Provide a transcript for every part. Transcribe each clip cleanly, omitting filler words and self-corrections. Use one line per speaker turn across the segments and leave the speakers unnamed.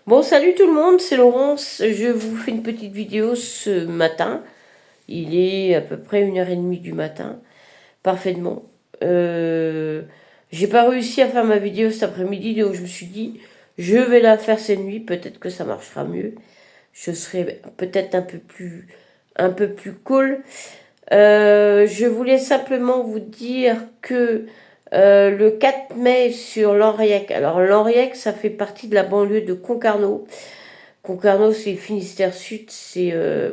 Bon, salut tout le monde, c'est Laurence. Je vous fais une petite vidéo ce matin. Il est à peu près 1h30 du matin, parfaitement. Euh, j'ai pas réussi à faire ma vidéo cet après-midi, donc je me suis dit, je vais la faire cette nuit, peut-être que ça marchera mieux. Je serai peut-être un peu plus cool. Je voulais simplement vous dire que le 4 mai sur Lanriec, alors Lanriec, ça fait partie de la banlieue de Concarneau. Concarneau, c'est Finistère Sud,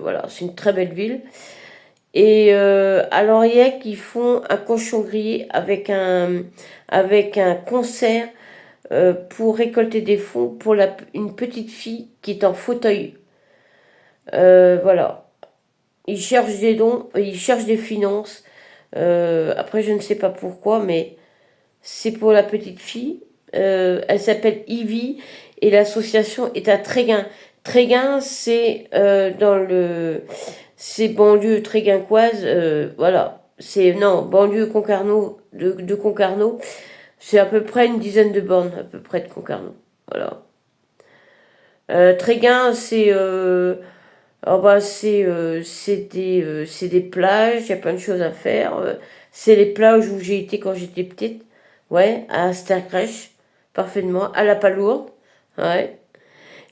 voilà, c'est une très belle ville. Et à Lauriec, ils font un cochon grillé avec un concert pour récolter des fonds pour une petite fille qui est en fauteuil. Voilà. Ils cherchent des dons, ils cherchent des finances. Après, je ne sais pas pourquoi, mais c'est pour la petite fille. Elle s'appelle Ivy et l'association est à Tréguin. Tréguin, c'est banlieue tréguincoise, voilà. C'est, non, banlieue Concarneau, de Concarneau. C'est à peu près une dizaine de bornes, à peu près de Concarneau. Voilà. Tréguin, c'est des plages, il y a plein de choses à faire. C'est les plages où j'ai été quand j'étais petite. Ouais, à Asterkrèche, parfaitement, à La Palourde. Ouais.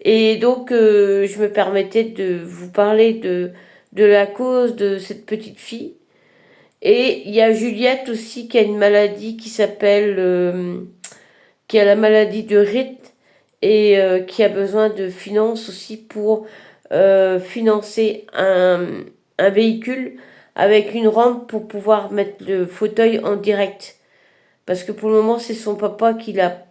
Et donc, je me permettais de vous parler de la cause de cette petite fille. Et il y a Juliette aussi qui a une maladie qui a la maladie de Ritt et qui a besoin de finances aussi pour financer un véhicule avec une rampe pour pouvoir mettre le fauteuil en direct. Parce que pour le moment, c'est son papa qui la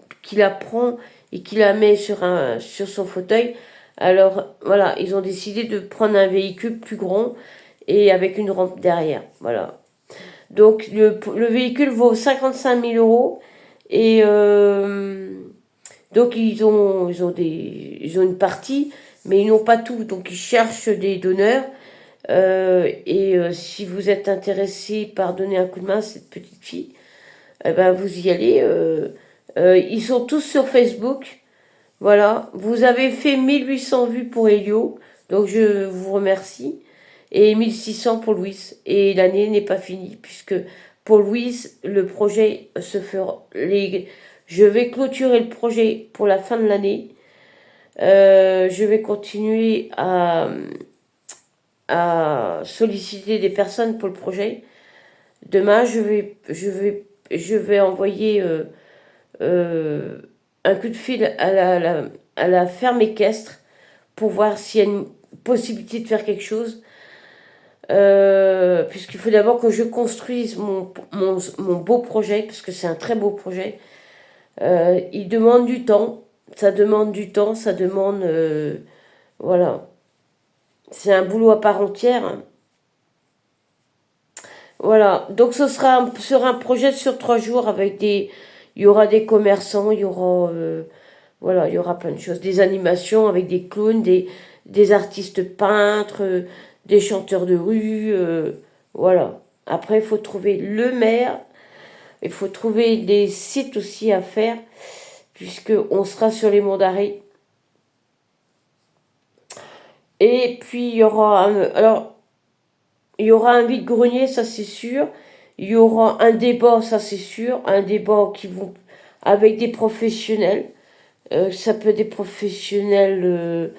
prend et qui la met sur son fauteuil. Alors voilà, ils ont décidé de prendre un véhicule plus grand et avec une rampe derrière. Voilà. Donc le véhicule vaut 55 000 € et donc ils ont une partie, mais ils n'ont pas tout. Donc ils cherchent des donneurs. Et si vous êtes intéressé par donner un coup de main à cette petite fille, eh ben vous y allez. Ils sont tous sur Facebook. Voilà. Vous avez fait 1 800 vues pour Elio, donc je vous remercie. Et 1 600 pour Louise. Et l'année n'est pas finie, puisque pour Louise, le projet se fera. Je vais clôturer le projet pour la fin de l'année. Je vais continuer à solliciter des personnes pour le projet. Demain, je vais envoyer euh, un coup de fil à la ferme équestre pour voir s'il y a une possibilité de faire quelque chose. Puisqu'il faut d'abord que je construise mon beau projet, parce que c'est un très beau projet. Il demande du temps, ça demande du temps, ça demande... voilà. C'est un boulot à part entière. Voilà, donc ce sera un projet sur 3 jours avec il y aura des commerçants, voilà, il y aura plein de choses, des animations avec des clowns, des artistes peintres, des chanteurs de rue, voilà. Après, il faut trouver le maire, il faut trouver des sites aussi à faire, puisque on sera sur les monts d'Arrée. Et puis alors il y aura un vide-grenier, ça c'est sûr. Il y aura un débat, ça c'est sûr. Un débat avec des professionnels. Ça peut être des professionnels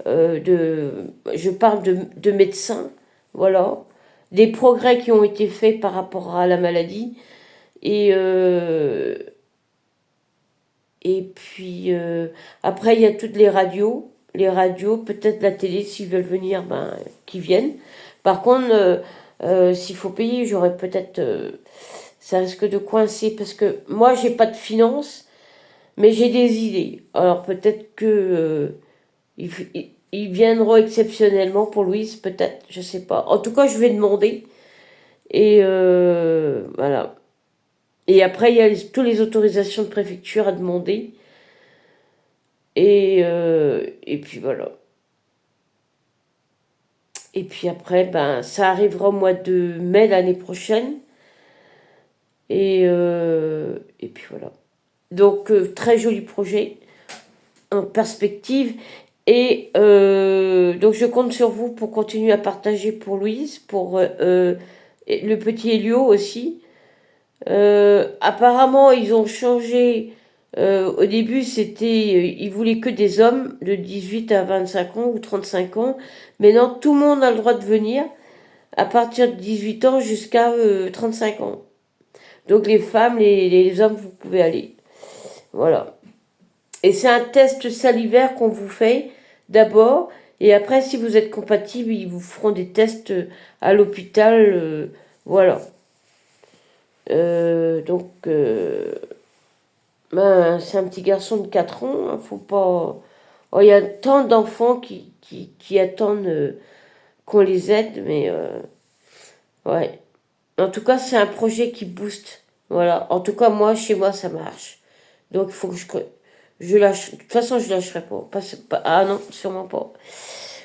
je parle de médecins, voilà. Des progrès qui ont été faits par rapport à la maladie. Et, euh, et puis après, il y a toutes les radios. Les radios, peut-être la télé, s'ils veulent venir, ben, qu'ils viennent. Par contre, s'il faut payer, j'aurais peut-être... ça risque de coincer parce que moi, j'ai pas de finances, mais j'ai des idées. Alors peut-être que ils viendront exceptionnellement pour Louise, peut-être, je sais pas. En tout cas, je vais demander. Et voilà. Et après, il y a toutes les autorisations de préfecture à demander. Et puis voilà. Et puis après, ben, ça arrivera au mois de mai l'année prochaine. Et puis voilà. Donc, très joli projet. en perspective. Et donc je compte sur vous pour continuer à partager pour Louise, pour le petit Elio aussi. Apparemment, ils ont changé. Au début, ils voulaient que des hommes de 18 à 25 ans ou 35 ans. Maintenant, tout le monde a le droit de venir à partir de 18 ans jusqu'à 35 ans. Donc les femmes, les hommes, vous pouvez aller. Voilà. Et c'est un test salivaire qu'on vous fait d'abord. Et après, si vous êtes compatible, ils vous feront des tests à l'hôpital. Voilà. Donc, c'est un petit garçon de 4 ans. Hein, faut pas. Oh, il y a tant d'enfants qui attendent qu'on les aide, mais ouais. En tout cas, c'est un projet qui booste. Voilà. En tout cas, moi, chez moi, ça marche. Donc, il faut que je lâche. De toute façon, je lâcherai pas. Ah non, sûrement pas.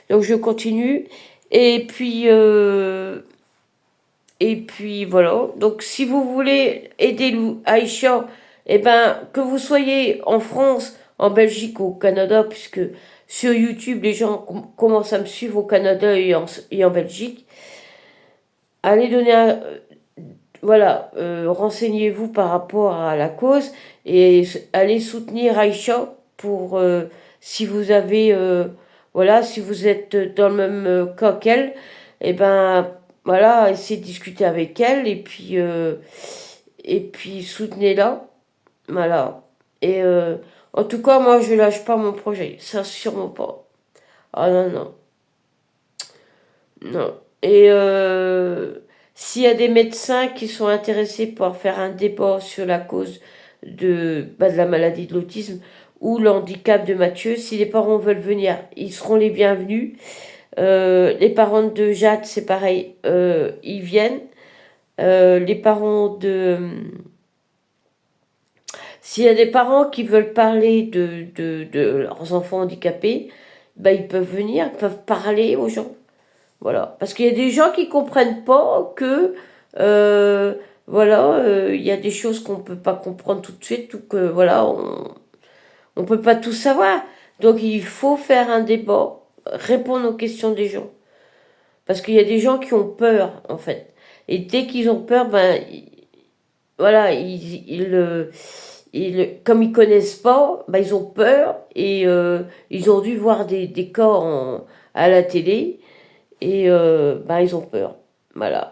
Donc, je continue. Et puis, voilà. Donc, si vous voulez aider Aïcha, eh ben, que vous soyez en France, en Belgique ou au Canada, puisque sur YouTube, les gens commencent à me suivre au Canada et en Belgique, allez donner voilà, renseignez-vous par rapport à la cause et allez soutenir Aïcha pour si vous avez voilà, si vous êtes dans le même cas qu'elle, et ben voilà, essayez de discuter avec elle et puis soutenez-la, voilà. Et en tout cas, moi je lâche pas mon projet, ça sûrement pas. Ah non non. Non. Et s'il y a des médecins qui sont intéressés pour faire un débat sur la cause de la maladie de l'autisme ou l'handicap de Mathieu, si les parents veulent venir, ils seront les bienvenus. Les parents de Jade, c'est pareil, ils viennent. Les parents de... S'il y a des parents qui veulent parler de leurs enfants handicapés, ben ils peuvent venir, ils peuvent parler aux gens. Voilà. Parce qu'il y a des gens qui comprennent pas que, voilà, il y a des choses qu'on peut pas comprendre tout de suite ou que, voilà, on peut pas tout savoir. Donc il faut faire un débat, répondre aux questions des gens. Parce qu'il y a des gens qui ont peur, en fait. Et dès qu'ils ont peur, ben, voilà, comme ils connaissent pas, ben, ils ont peur et ils ont dû voir des cas à la télé. Et bah, ils ont peur. Voilà.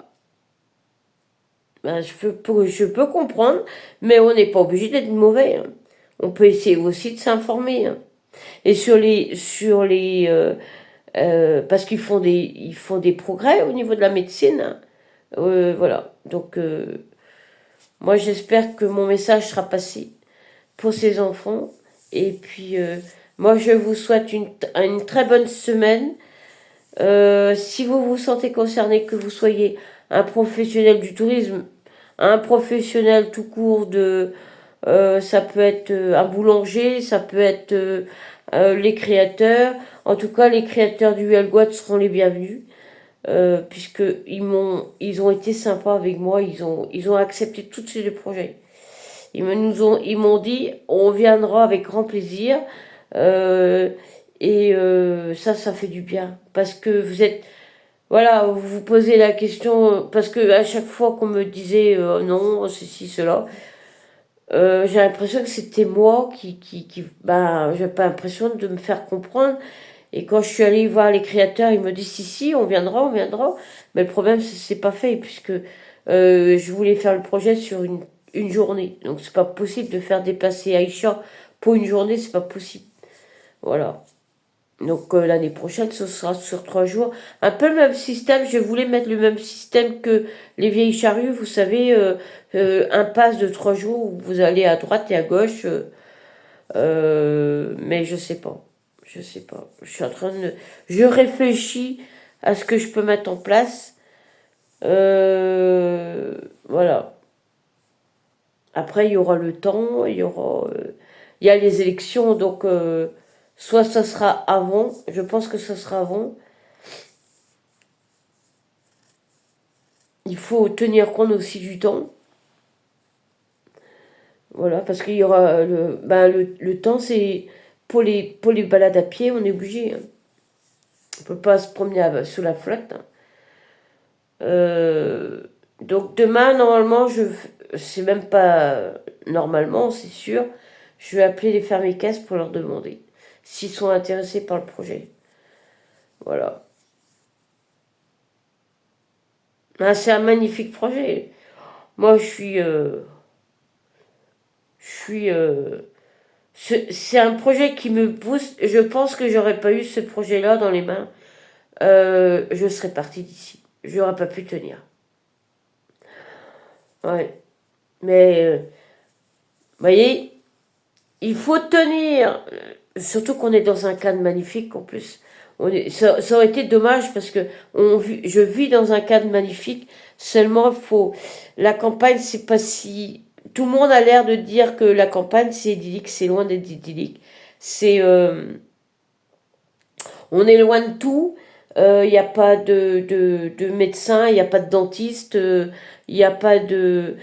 Ben, je peux comprendre, mais on n'est pas obligé d'être mauvais. Hein. On peut essayer aussi de s'informer. Hein. Et parce ils font des progrès au niveau de la médecine. Hein. Voilà. Donc, moi, j'espère que mon message sera passé pour ces enfants. Et puis, moi, je vous souhaite une très bonne semaine. Si vous vous sentez concerné, que vous soyez un professionnel du tourisme, un professionnel tout court ça peut être un boulanger, ça peut être les créateurs. En tout cas, les créateurs du Helgoat seront les bienvenus, puisque ils ont été sympas avec moi, ils ont accepté tous ces deux projets. Ils m'ont dit, on viendra avec grand plaisir. Euh, et ça fait du bien. Parce que vous êtes... Voilà, vous vous posez la question... Parce que à chaque fois qu'on me disait non, ceci, cela, j'ai l'impression que c'était moi j'ai pas l'impression de me faire comprendre. Et quand je suis allée voir les créateurs, ils me disent si, on viendra, on viendra. Mais le problème, c'est pas fait, puisque je voulais faire le projet sur une journée. Donc c'est pas possible de faire déplacer Aïcha pour une journée, c'est pas possible. Voilà. Donc l'année prochaine, ce sera sur 3 jours. Un peu le même système, je voulais mettre le même système que les vieilles charrues, vous savez, un pass de 3 jours où vous allez à droite et à gauche. Mais je sais pas. Je sais pas. Je suis en train de... Je réfléchis à ce que je peux mettre en place. Voilà. Après, il y aura le temps, il y a les élections, donc soit ça sera avant, je pense que ça sera avant. Il faut tenir compte aussi du temps. Voilà, parce qu'il y aura le temps, c'est pour les balades à pied, on est obligé. Hein. On peut pas se promener sous la flotte. Hein. Donc demain, normalement, c'est même pas normalement, c'est sûr, je vais appeler les fermiers caisses pour leur demander s'ils sont intéressés par le projet. Voilà. Ah, c'est un magnifique projet. Moi, c'est un projet qui me booste. Je pense que j'aurais pas eu ce projet-là dans les mains. Je serais partie d'ici. J'aurais pas pu tenir. Ouais. Mais, vous voyez, il faut tenir. Surtout qu'on est dans un cadre magnifique en plus. Ça aurait été dommage parce que je vis dans un cadre magnifique. Seulement, la campagne, c'est pas si. Tout le monde a l'air de dire que la campagne, c'est idyllique. C'est loin d'être idyllique. On est loin de tout. Il n'y a pas de médecin, il n'y a pas de dentiste, il n'y a pas de.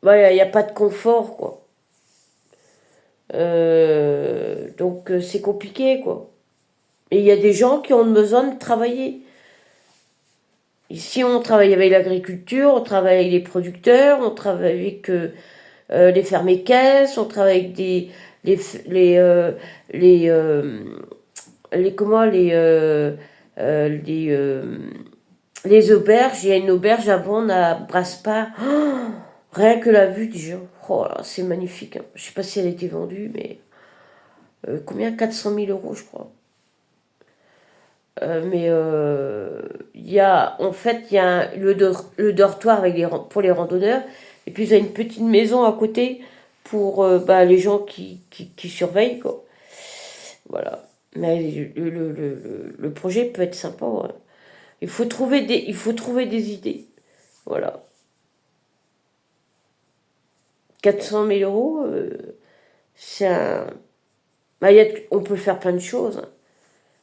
Voilà, il n'y a pas de confort, quoi. Donc c'est compliqué, quoi. Et il y a des gens qui ont besoin de travailler. Ici, on travaille avec l'agriculture, on travaille avec les producteurs, on travaille avec les fermiers caisses, on travaille avec les, les, euh, les, euh, comment, les auberges. Il y a une auberge à vendre à Brasparts. Oh, rien que la vue, déjà. Oh là, c'est magnifique. Hein. Je sais pas si elle a été vendue, mais combien 400 000 euros, je crois. Mais en fait, il y a le dortoir pour les randonneurs, et puis il y a une petite maison à côté pour les gens qui surveillent, quoi. Voilà. Mais le projet peut être sympa. Ouais. Il faut trouver des idées. Voilà. 400 000 euros, c'est un. On peut faire plein de choses. Hein.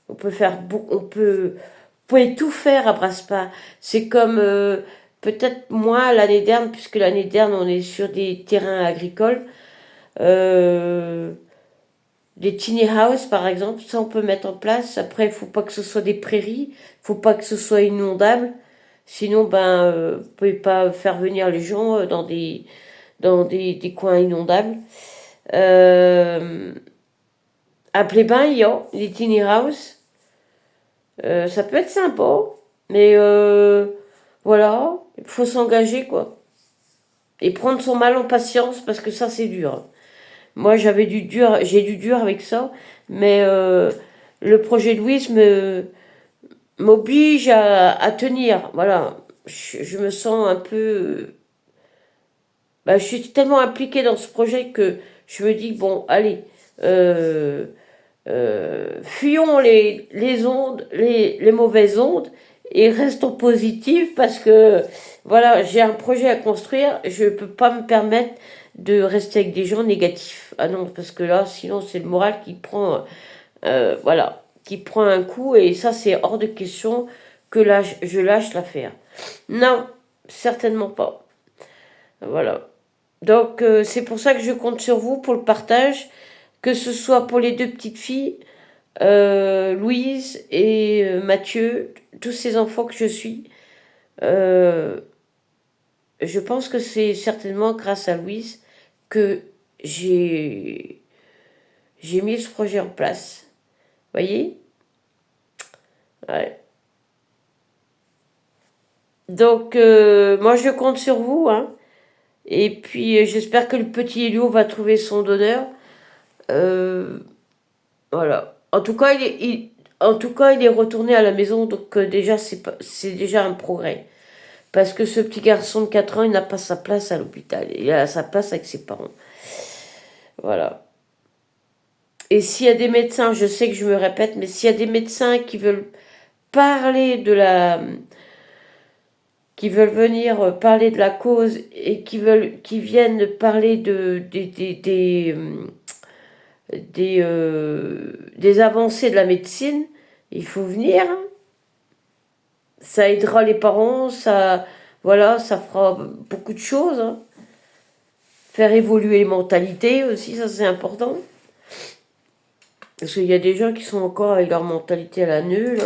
On peut faire beaucoup. Vous pouvez tout faire à Brasparts. C'est comme peut-être moins l'année dernière, puisque l'année dernière on est sur des terrains agricoles. Euh, Des tiny houses, par exemple, ça on peut mettre en place. Après, il faut pas que ce soit des prairies, il faut pas que ce soit inondable. Sinon, vous pouvez pas faire venir les gens dans des coins inondables. Euh, à Plébin, il y a des tiny houses. Ça peut être sympa, mais voilà, il faut s'engager, quoi. Et prendre son mal en patience, parce que ça, c'est dur. Moi, j'ai du dur avec ça, mais le projet de Louise m'oblige à tenir. Voilà, je me sens un peu. Je suis tellement impliquée dans ce projet que je me dis bon, allez, euh, fuyons les ondes, les mauvaises ondes et restons positifs parce que voilà, j'ai un projet à construire, je peux pas me permettre de rester avec des gens négatifs. Ah non, parce que là, sinon c'est le moral qui prend, voilà, qui prend un coup et ça c'est hors de question que là je lâche l'affaire. Non, certainement pas. Voilà. Donc c'est pour ça que je compte sur vous pour le partage, que ce soit pour les deux petites filles, Louise et Mathieu, tous ces enfants que je suis. Euh, je pense que c'est certainement grâce à Louise que j'ai j'ai mis ce projet en place. Voyez? Ouais. Donc moi je compte sur vous, hein. Et puis j'espère que le petit Elio va trouver son donneur. Euh, voilà. En tout cas, il est retourné à la maison, donc déjà c'est déjà un progrès. Parce que ce petit garçon de 4 ans, il n'a pas sa place à l'hôpital. Il a sa place avec ses parents. Voilà. Et s'il y a des médecins, je sais que je me répète, mais s'il y a des médecins qui veulent parler qui veulent venir parler de la cause et qui viennent parler des avancées de la médecine, il faut venir. Hein. Ça aidera les parents, voilà, ça fera beaucoup de choses. Hein. Faire évoluer les mentalités aussi, ça c'est important. Parce qu'il y a des gens qui sont encore avec leur mentalité à la nulle.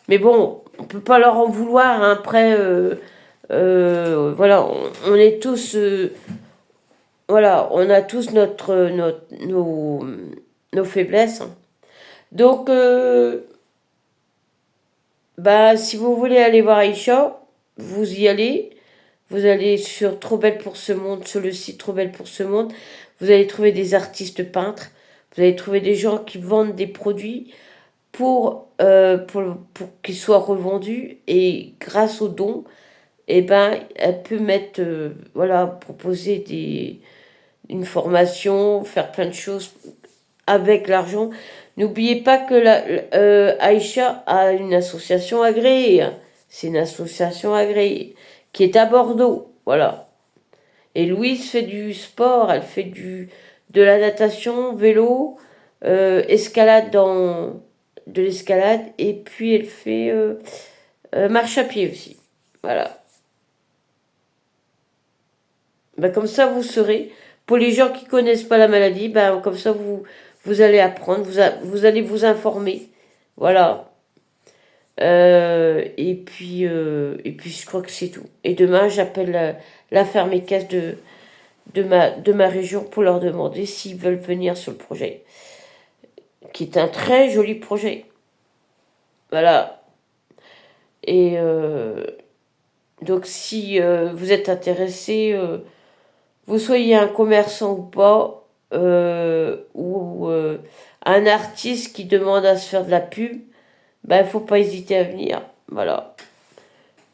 Mais bon, on peut pas leur en vouloir. Hein. Après, voilà, on est tous... voilà, on a tous nos faiblesses. Hein. Donc, bah, si vous voulez aller voir Aïcha, vous y allez. Vous allez sur Trop Belle pour ce monde, sur le site Trop Belle pour ce monde. Vous allez trouver des artistes peintres. Vous allez trouver des gens qui vendent des produits pour qu'ils soient revendus. Et grâce aux dons, eh ben, elle peut mettre, voilà, proposer une formation, faire plein de choses avec l'argent. N'oubliez pas que Aïcha a une association agréée. Hein. C'est une association agréée qui est à Bordeaux. Voilà. Et Louise fait du sport, elle fait de la natation, vélo, escalade de l'escalade, et puis elle fait marche à pied aussi. Voilà. Ben, comme ça, vous saurez. Pour les gens qui connaissent pas la maladie, ben, comme ça, vous allez apprendre, vous allez vous informer. Voilà. Et puis, je crois que c'est tout. Et demain, j'appelle la ferme équestre de ma région pour leur demander s'ils veulent venir sur le projet, qui est un très joli projet. Voilà. Et donc, si vous êtes intéressé, vous soyez un commerçant ou pas, ou un artiste qui demande à se faire de la pub, ben, il ne faut pas hésiter à venir. Voilà.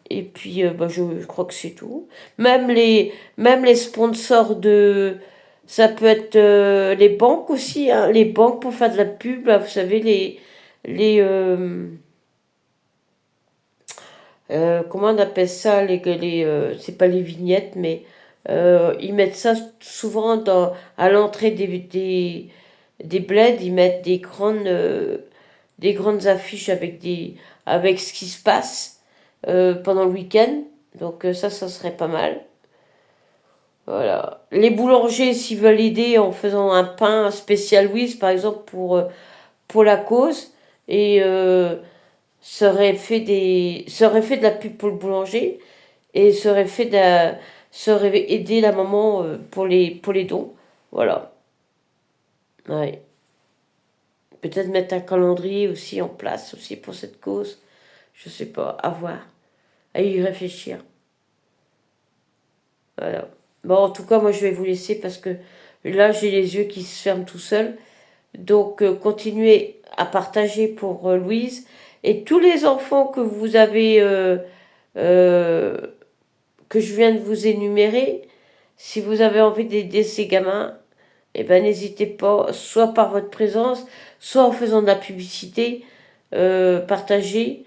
Et puis, ben, je crois que c'est tout. Même les sponsors de... Ça peut être les banques aussi, hein, les banques pour faire de la pub, là, vous savez, les comment on appelle ça, c'est pas les vignettes, mais ils mettent ça souvent à l'entrée des bleds, ils mettent des grandes affiches avec ce qui se passe pendant le week-end. Donc ça serait pas mal. Voilà. Les boulangers, s'ils veulent aider en faisant un pain spécial Louise, par exemple, pour la cause, et serait fait de la pub pour le boulanger, et serait aider la maman pour les dons. Voilà. Ouais. Peut-être mettre un calendrier aussi en place aussi pour cette cause. Je sais pas, à voir, à y réfléchir. Voilà. Bon, en tout cas, moi, je vais vous laisser parce que là, j'ai les yeux qui se ferment tout seuls. Donc, continuez à partager pour Louise et tous les enfants que vous avez, euh, que je viens de vous énumérer. Si vous avez envie d'aider ces gamins, eh ben, n'hésitez pas, soit par votre présence, soit en faisant de la publicité, partagez.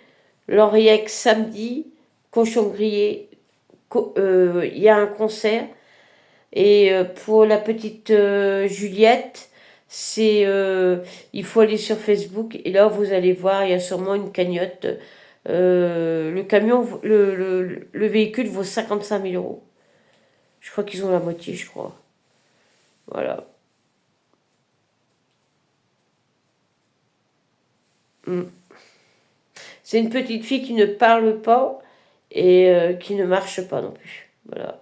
Lauriec samedi, cochon grillé, il y a un concert. Et pour la petite Juliette, il faut aller sur Facebook et là vous allez voir, il y a sûrement une cagnotte. Le camion, le véhicule vaut 55 000 euros. Je crois qu'ils ont la moitié, je crois. Voilà. Mm. C'est une petite fille qui ne parle pas et qui ne marche pas non plus. Voilà.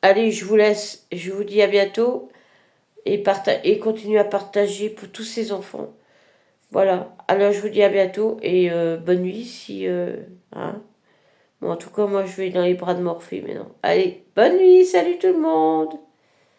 Allez, je vous laisse. Je vous dis à bientôt et continuez à partager pour tous ces enfants. Voilà. Alors, je vous dis à bientôt et bonne nuit si... hein. Bon, en tout cas, moi, je vais dans les bras de Morphée maintenant. Allez, bonne nuit, salut tout le monde!